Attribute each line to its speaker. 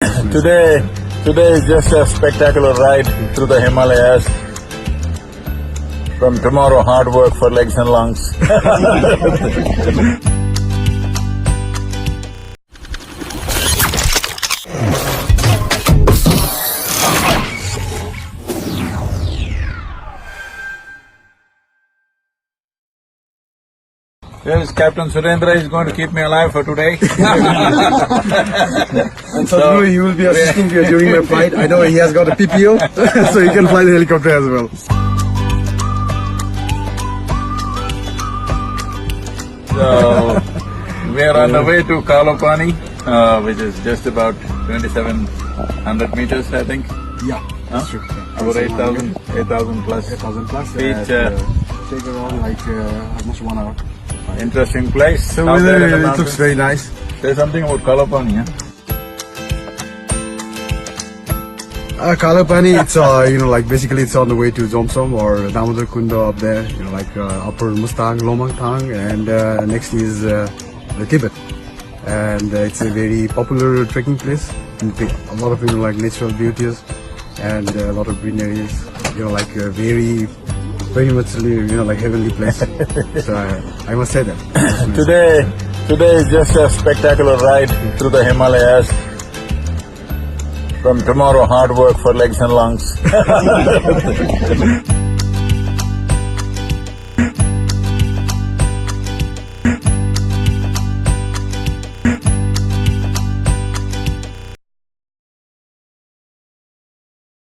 Speaker 1: Today is just a spectacular ride through the Himalayas. From tomorrow, hard work for legs and lungs. Yes, Captain Surendra is going to keep me alive for today.
Speaker 2: And Sadhguru, he will be assisting you during my flight. I know he has got a PPO, so he can fly the helicopter as well.
Speaker 1: So, we are on the way to Kalopani, which is just about 2,700 meters, I think.
Speaker 2: Yeah, that's true.
Speaker 1: About 8,000 plus
Speaker 2: 8,000 plus.
Speaker 1: feet.
Speaker 2: Take around like almost 1 hour.
Speaker 1: Interesting place.
Speaker 2: So
Speaker 1: Out there in the
Speaker 2: it
Speaker 1: mountains.
Speaker 2: looks very nice.
Speaker 1: Say something about Kalopani, huh?
Speaker 2: Kalapani, it's like basically it's on the way to Zomsom or Damodar Kunda up there, like Upper Mustang, Lomangtang, and next is the Tibet. And it's a very popular trekking place. A lot of like natural beauties and a lot of greeneries. Like very much like heavenly place. So I must say that.
Speaker 1: Today is just a spectacular ride through the Himalayas. From tomorrow, hard work for legs and lungs.